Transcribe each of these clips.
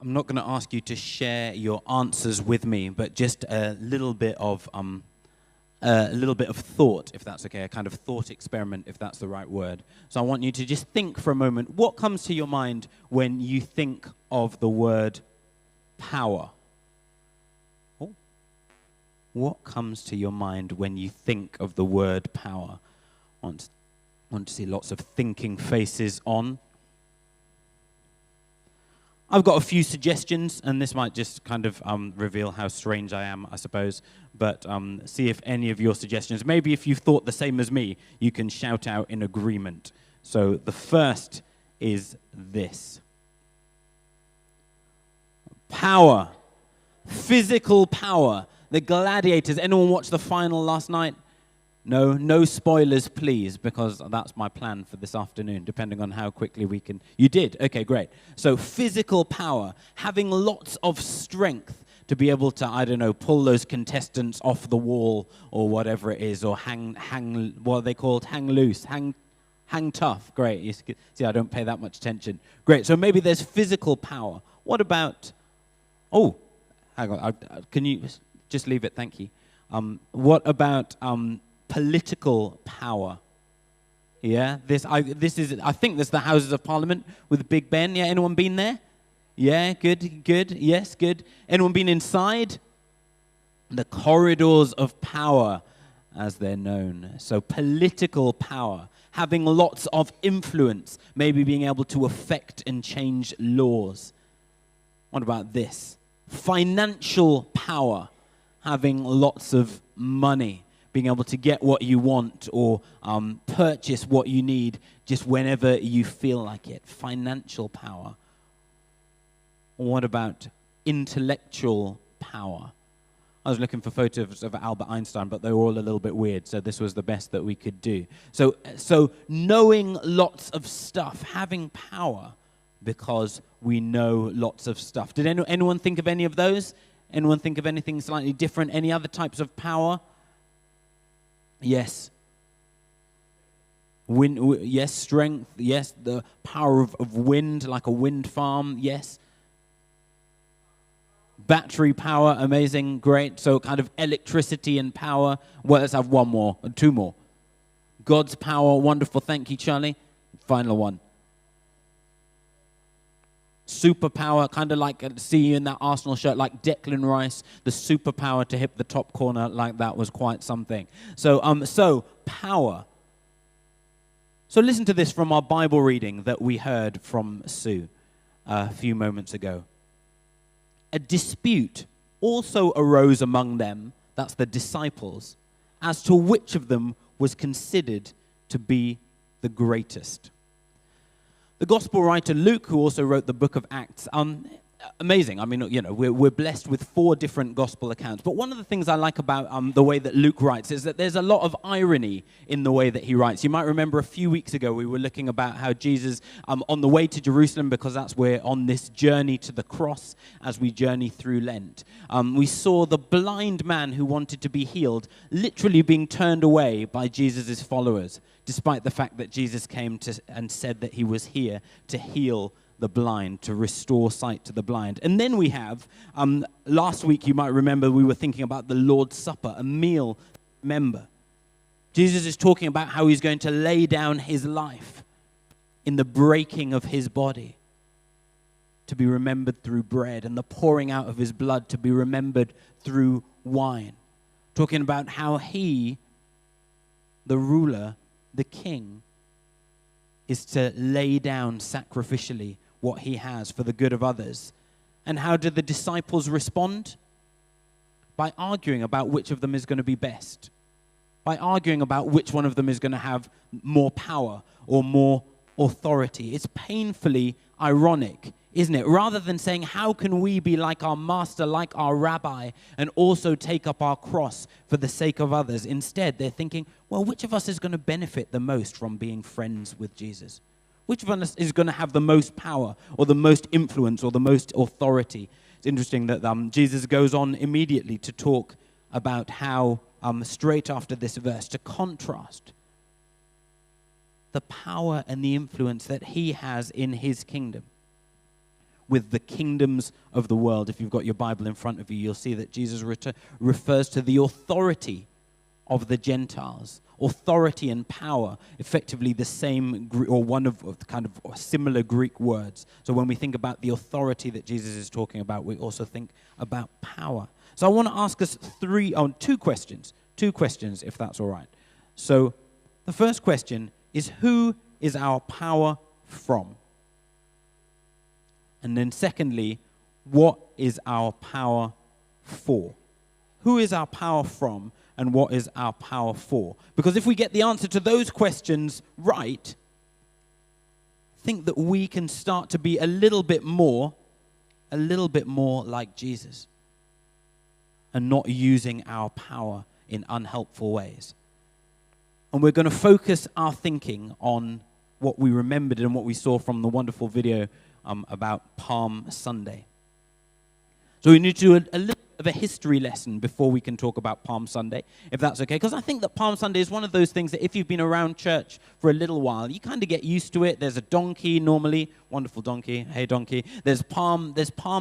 I'm not going to ask you to share your answers with me, but just a little bit of thought, if that's okay, a kind of thought experiment, if that's the right word. So I want you to just think for a moment, what comes to your mind when you think of the word power? Oh. What comes to your mind when you think of the word power? I want to see lots of thinking faces on. I've got a few suggestions, and this might just kind of reveal how strange I am, I suppose. But see if any of your suggestions, maybe if you've thought the same as me, you can shout out in agreement. So the first is this. Power. Physical power. The gladiators. Anyone watch the final last night? No spoilers, please, because that's my plan for this afternoon, depending on how quickly we can. You did? Okay, great. So physical power, having lots of strength to be able to, I don't know, pull those contestants off the wall or whatever it is, or hang what are they called? Hang loose, hang tough. Great. You see, I don't pay that much attention. Great. So maybe there's physical power. What about, hang on, can you just leave it? Thank you. What about political power? Yeah, I think this is the Houses of Parliament with Big Ben. Yeah, anyone been there? Yeah, good. Yes, good. Anyone been inside? The corridors of power, as they're known. So political power, having lots of influence, maybe being able to affect and change laws. What about this? Financial power, having lots of money, being able to get what you want or purchase what you need just whenever you feel like it. Financial power. What about intellectual power? I was looking for photos of Albert Einstein, but they were all a little bit weird, so this was the best that we could do. So knowing lots of stuff, having power because we know lots of stuff. Did anyone think of any of those? Anyone think of anything slightly different? Any other types of power? Yes. Wind, yes, strength, yes, the power of wind, like a wind farm, yes. Battery power, amazing, great. So kind of electricity and power. Well, let's have one more, two more. God's power, wonderful, thank you, Charlie. Final one. Superpower, kind of like see you in that Arsenal shirt, like Declan Rice, the superpower to hit the top corner, like that was quite something. So power. So listen to this from our Bible reading that we heard from Sue a few moments ago. A dispute also arose among them, that's the disciples, as to which of them was considered to be the greatest. The gospel writer Luke, who also wrote the book of Acts, amazing. I mean, we're blessed with 4 different gospel accounts. But one of the things I like about the way that Luke writes is that there's a lot of irony in the way that he writes. You might remember a few weeks ago we were looking about how Jesus, on the way to Jerusalem, because that's we're on this journey to the cross as we journey through Lent, we saw the blind man who wanted to be healed literally being turned away by Jesus' followers, despite the fact that Jesus came and said that he was here to heal the blind, to restore sight to the blind. And then we have, last week you might remember we were thinking about the Lord's Supper, a meal, remember. Jesus is talking about how he's going to lay down his life in the breaking of his body to be remembered through bread, and the pouring out of his blood to be remembered through wine. Talking about how he, the ruler, the king, is to lay down sacrificially what he has for the good of others. And how did the disciples respond? By arguing about which of them is going to be best. By arguing about which one of them is going to have more power or more authority. It's painfully ironic, isn't it? Rather than saying, how can we be like our master, like our rabbi, and also take up our cross for the sake of others? Instead, they're thinking, well, which of us is going to benefit the most from being friends with Jesus? Which of us is going to have the most power or the most influence or the most authority? It's interesting that Jesus goes on immediately to talk about how, straight after this verse, to contrast the power and the influence that he has in his kingdom with the kingdoms of the world. If you've got your Bible in front of you, you'll see that Jesus refers to the authority of the Gentiles. Authority and power, effectively the same, or one of kind of similar Greek words. So when we think about the authority that Jesus is talking about, we also think about power. So I want to ask us two questions, if that's all right. So the first question is, who is our power from? And then secondly, what is our power for? Who is our power from, and what is our power for? Because if we get the answer to those questions right, I think that we can start to be a little bit more like Jesus, and not using our power in unhelpful ways. And we're going to focus our thinking on what we remembered and what we saw from the wonderful video about Palm Sunday. So we need to do a little bit of a history lesson before we can talk about Palm Sunday, if that's okay. Because I think that Palm Sunday is one of those things that if you've been around church for a little while, you kind of get used to it. There's a donkey normally, wonderful donkey, hey donkey. There's palm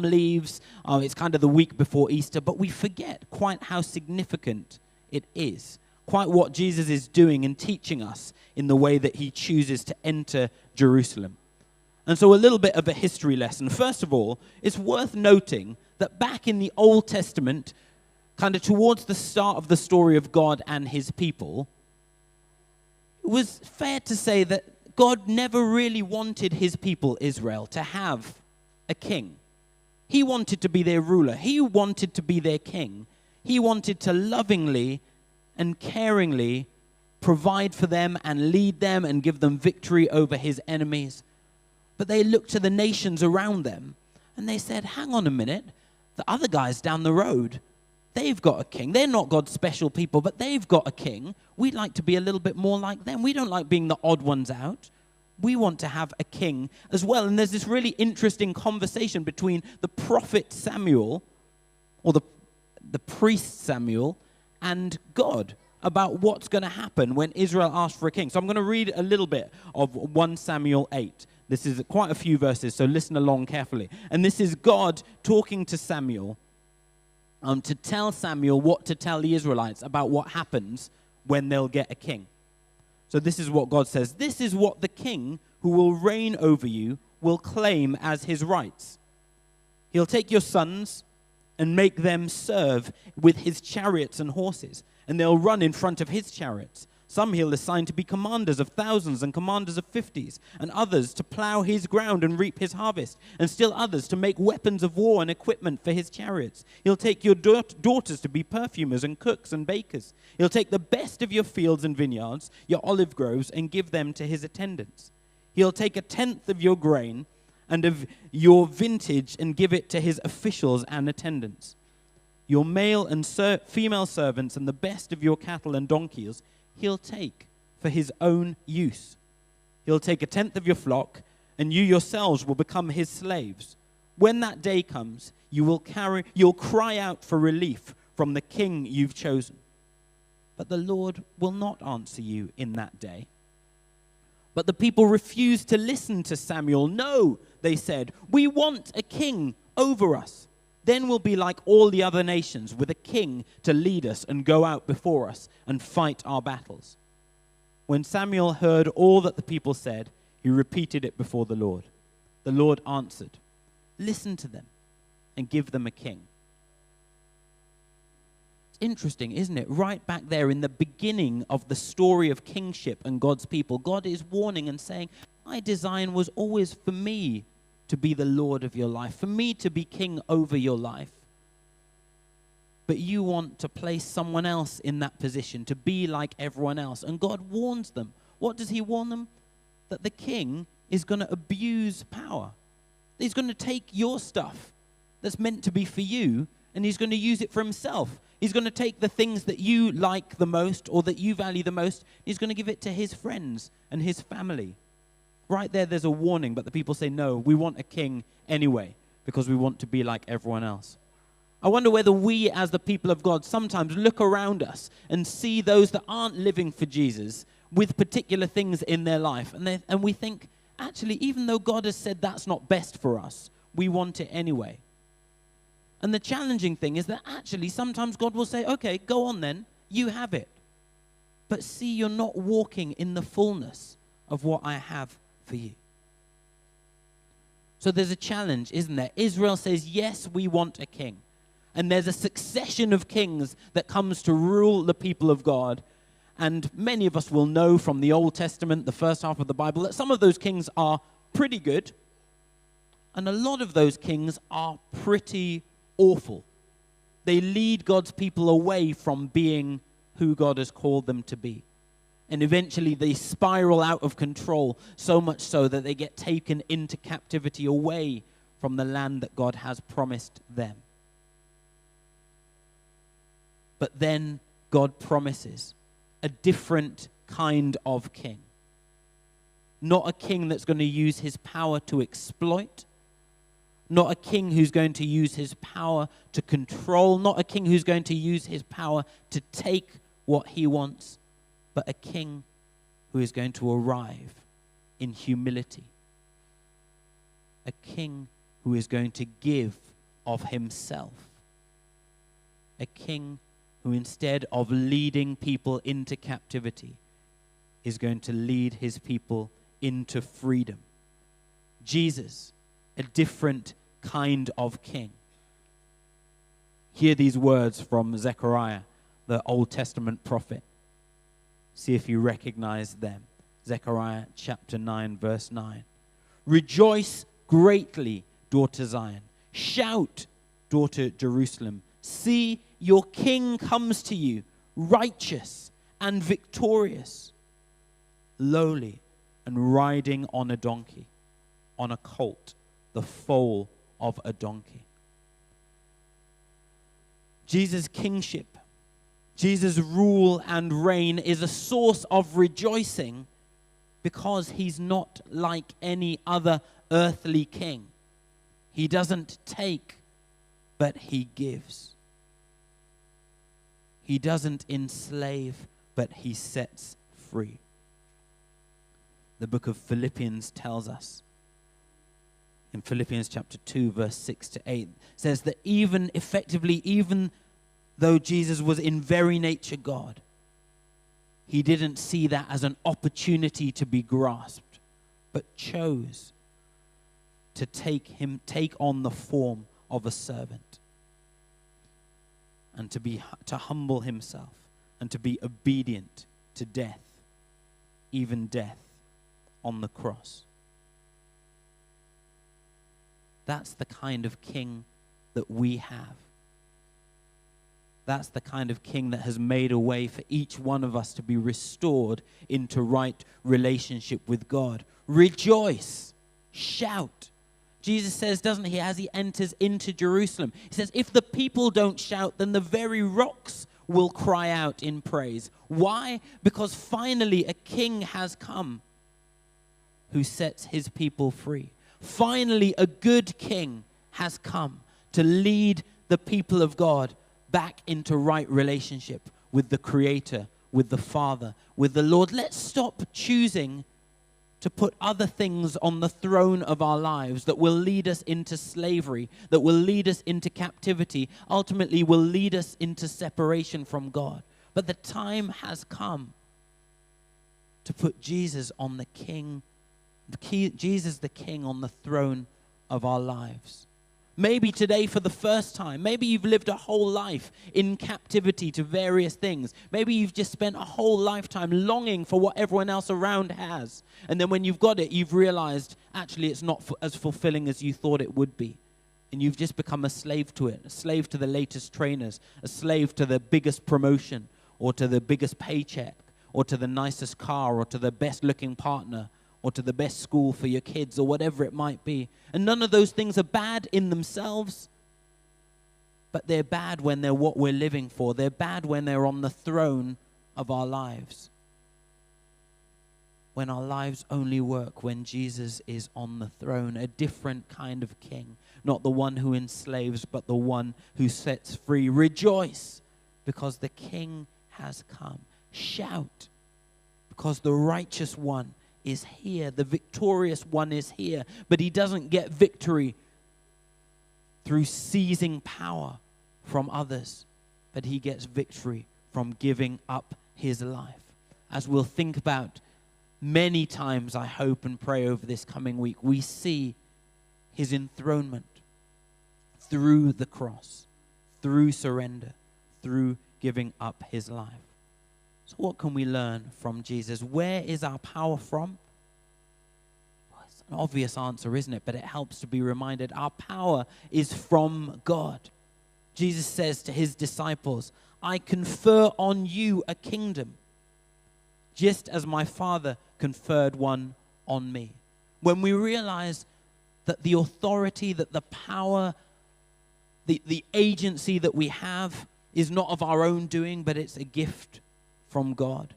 leaves. It's kind of the week before Easter, but we forget quite how significant it is. Quite what Jesus is doing and teaching us in the way that he chooses to enter Jerusalem. And so a little bit of a history lesson. First of all, it's worth noting that back in the Old Testament, kind of towards the start of the story of God and his people, it was fair to say that God never really wanted his people, Israel, to have a king. He wanted to be their ruler. He wanted to be their king. He wanted to lovingly and caringly provide for them and lead them and give them victory over his enemies. But they looked to the nations around them and they said, hang on a minute, the other guys down the road, they've got a king. They're not God's special people, but they've got a king. We'd like to be a little bit more like them. We don't like being the odd ones out. We want to have a king as well. And there's this really interesting conversation between the prophet Samuel, or the priest Samuel, and God about what's going to happen when Israel asks for a king. So I'm going to read a little bit of 1 Samuel 8. This is quite a few verses, so listen along carefully. And this is God talking to Samuel to tell Samuel what to tell the Israelites about what happens when they'll get a king. So this is what God says. This is what the king who will reign over you will claim as his rights. He'll take your sons and make them serve with his chariots and horses, and they'll run in front of his chariots. Some he'll assign to be commanders of thousands and commanders of 50s, and others to plow his ground and reap his harvest, and still others to make weapons of war and equipment for his chariots. He'll take your daughters to be perfumers and cooks and bakers. He'll take the best of your fields and vineyards, your olive groves, and give them to his attendants. He'll take 1/10 of your grain and of your vintage and give it to his officials and attendants. Your male and female servants and the best of your cattle and donkeys he'll take for his own use. He'll take 1/10 of your flock, and you yourselves will become his slaves. When that day comes, you'll cry out for relief from the king you've chosen. But the Lord will not answer you in that day. But the people refused to listen to Samuel. No, they said, we want a king over us. Then we'll be like all the other nations, with a king to lead us and go out before us and fight our battles. When Samuel heard all that the people said, he repeated it before the Lord. The Lord answered, listen to them and give them a king. It's interesting, isn't it? Right back there in the beginning of the story of kingship and God's people, God is warning and saying, my design was always for me to be the Lord of your life, for me to be king over your life. But you want to place someone else in that position, to be like everyone else. And God warns them. What does he warn them? That the king is going to abuse power. He's going to take your stuff that's meant to be for you, and he's going to use it for himself. He's going to take the things that you like the most or that you value the most. He's going to give it to his friends and his family. Right there's a warning, but the people say, no, we want a king anyway, because we want to be like everyone else. I wonder whether we as the people of God sometimes look around us and see those that aren't living for Jesus with particular things in their life. And we think, actually, even though God has said that's not best for us, we want it anyway. And the challenging thing is that actually sometimes God will say, okay, go on then, you have it. But see, you're not walking in the fullness of what I have for you. So there's a challenge, isn't there? Israel says, yes, we want a king. And there's a succession of kings that comes to rule the people of God. And many of us will know from the Old Testament, the first half of the Bible, that some of those kings are pretty good. And a lot of those kings are pretty awful. They lead God's people away from being who God has called them to be. And eventually they spiral out of control, so much so that they get taken into captivity away from the land that God has promised them. But then God promises a different kind of king. Not a king that's going to use his power to exploit. Not a king who's going to use his power to control. Not a king who's going to use his power to take what he wants. But a king who is going to arrive in humility. A king who is going to give of himself. A king who, instead of leading people into captivity, is going to lead his people into freedom. Jesus, a different kind of king. Hear these words from Zechariah, the Old Testament prophet. See if you recognize them. Zechariah chapter 9, verse 9. Rejoice greatly, daughter Zion. Shout, daughter Jerusalem. See, your king comes to you, righteous and victorious, lowly and riding on a donkey, on a colt, the foal of a donkey. Jesus' kingship, Jesus' rule and reign is a source of rejoicing because he's not like any other earthly king. He doesn't take, but he gives. He doesn't enslave, but he sets free. The book of Philippians tells us, in Philippians chapter 2, verse 6 to 8, says that even though Jesus was in very nature God, he didn't see that as an opportunity to be grasped, but chose to take on the form of a servant, and to humble himself and to be obedient to death, even death on the cross. That's the kind of king that we have. That's the kind of king that has made a way for each one of us to be restored into right relationship with God. Rejoice, shout. Jesus says, doesn't he, as he enters into Jerusalem, he says, if the people don't shout, then the very rocks will cry out in praise. Why? Because finally a king has come who sets his people free. Finally a good king has come to lead the people of God back into right relationship with the Creator, with the Father, with the Lord. Let's stop choosing to put other things on the throne of our lives that will lead us into slavery, that will lead us into captivity, ultimately will lead us into separation from God. But the time has come to put Jesus on the King, Jesus the King on the throne of our lives. Maybe today for the first time, maybe you've lived a whole life in captivity to various things. Maybe you've just spent a whole lifetime longing for what everyone else around has. And then when you've got it, you've realized actually it's not as fulfilling as you thought it would be. And you've just become a slave to it, a slave to the latest trainers, a slave to the biggest promotion or to the biggest paycheck or to the nicest car or to the best looking partner or to the best school for your kids or whatever it might be. And none of those things are bad in themselves, but they're bad when they're what we're living for. They're bad when they're on the throne of our lives. When our lives only work when Jesus is on the throne, a different kind of king, not the one who enslaves, but the one who sets free. Rejoice, because the king has come. Shout, because the righteous one is here. The victorious one is here. But he doesn't get victory through seizing power from others, but he gets victory from giving up his life. As we'll think about many times, I hope and pray over this coming week, we see his enthronement through the cross, through surrender, through giving up his life. So what can we learn from Jesus? Where is our power from? Well, it's an obvious answer, isn't it? But it helps to be reminded our power is from God. Jesus says to his disciples, I confer on you a kingdom, just as my Father conferred one on me. When we realize that the authority, that the power, the agency that we have is not of our own doing, but it's a gift from God,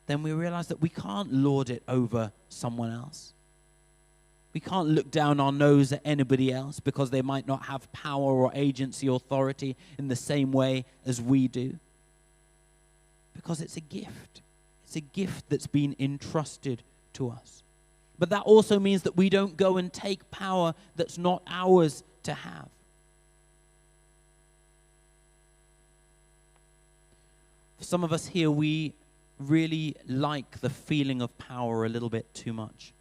then we realize that we can't lord it over someone else. We can't look down our nose at anybody else because they might not have power or agency, authority in the same way as we do. Because it's a gift. It's a gift that's been entrusted to us. But that also means that we don't go and take power that's not ours to have. For some of us here, we really like the feeling of power a little bit too much.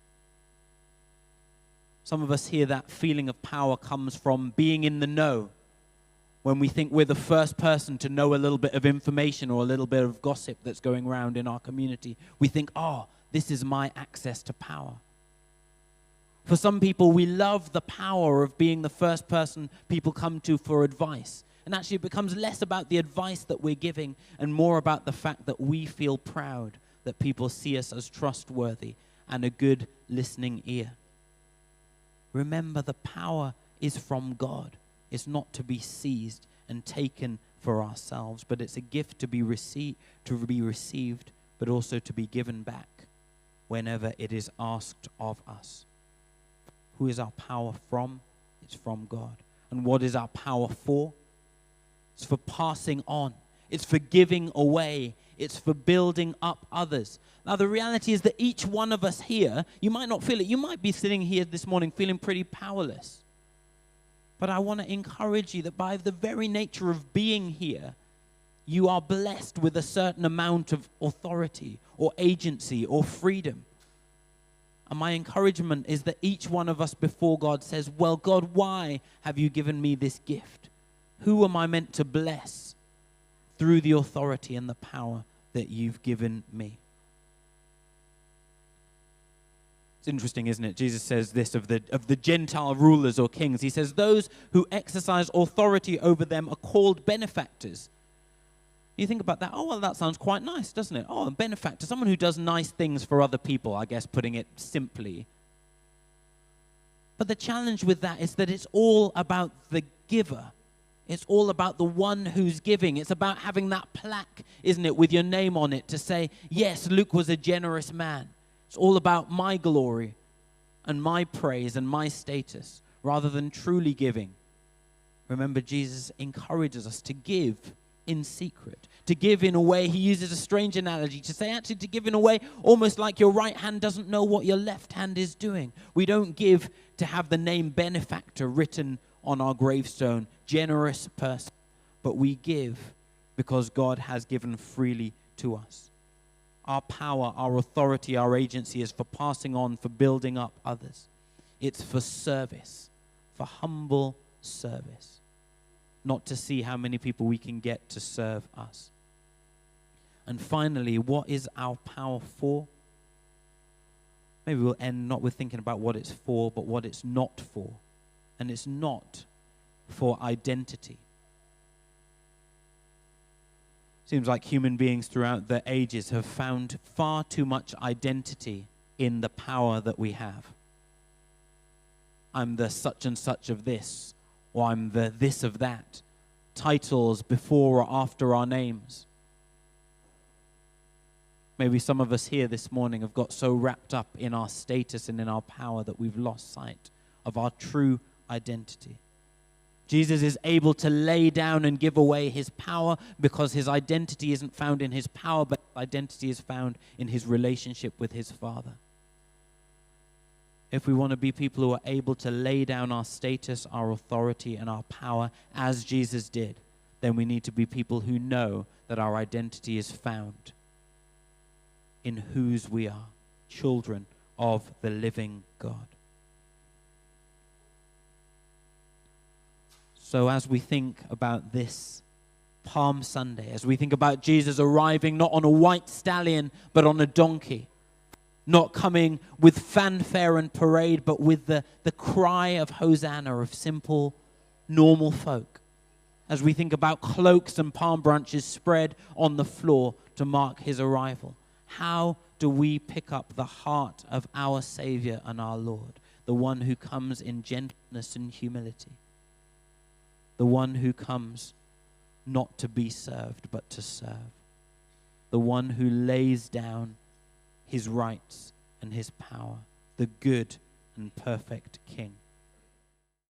Some of us here, that feeling of power comes from being in the know. When we think we're the first person to know a little bit of information or a little bit of gossip that's going around in our community, we think, oh, this is my access to power. For some people, we love the power of being the first person people come to for advice. And actually, it becomes less about the advice that we're giving and more about the fact that we feel proud that people see us as trustworthy and a good listening ear. Remember, the power is from God. It's not to be seized and taken for ourselves, but it's a gift to be received, but also to be given back whenever it is asked of us. Who is our power from? It's from God. And what is our power for? It's for passing on. It's for giving away. It's for building up others. Now, the reality is that each one of us here, you might not feel it. You might be sitting here this morning feeling pretty powerless. But I want to encourage you that by the very nature of being here, you are blessed with a certain amount of authority or agency or freedom. And my encouragement is that each one of us before God says, well, God, why have you given me this gift? Who am I meant to bless through the authority and the power that you've given me? It's interesting, isn't it? Jesus says this of the Gentile rulers or kings. He says, those who exercise authority over them are called benefactors. You think about that, oh, well, that sounds quite nice, doesn't it? Oh, a benefactor, someone who does nice things for other people, I guess, putting it simply. But the challenge with that is that it's all about the giver. It's all about the one who's giving. It's about having that plaque, isn't it, with your name on it to say, yes, Luke was a generous man. It's all about my glory and my praise and my status rather than truly giving. Remember, Jesus encourages us to give in secret, to give in a way. He uses a strange analogy to say actually to give in a way almost like your right hand doesn't know what your left hand is doing. We don't give to have the name benefactor written on our gravestone, generous person, but we give because God has given freely to us. Our power, our authority, our agency is for passing on, for building up others. It's for service, for humble service, not to see how many people we can get to serve us. And finally, what is our power for? Maybe we'll end not with thinking about what it's for, but what it's not for. And it's not for identity. Seems like human beings throughout the ages have found far too much identity in the power that we have. I'm the such and such of this, or I'm the this of that. Titles before or after our names. Maybe some of us here this morning have got so wrapped up in our status and in our power that we've lost sight of our true identity. Jesus is able to lay down and give away his power because his identity isn't found in his power, but identity is found in his relationship with his Father. if we want to be people who are able to lay down our status, our authority, and our power as Jesus did, then we need to be people who know that our identity is found in whose we are, children of the living God. So as we think about this Palm Sunday, as we think about Jesus arriving not on a white stallion, but on a donkey, not coming with fanfare and parade, but with the cry of Hosanna of simple, normal folk. As we think about cloaks and palm branches spread on the floor to mark his arrival, how do we pick up the heart of our Savior and our Lord, the one who comes in gentleness and humility, the one who comes not to be served but to serve, the one who lays down his rights and his power, the good and perfect King?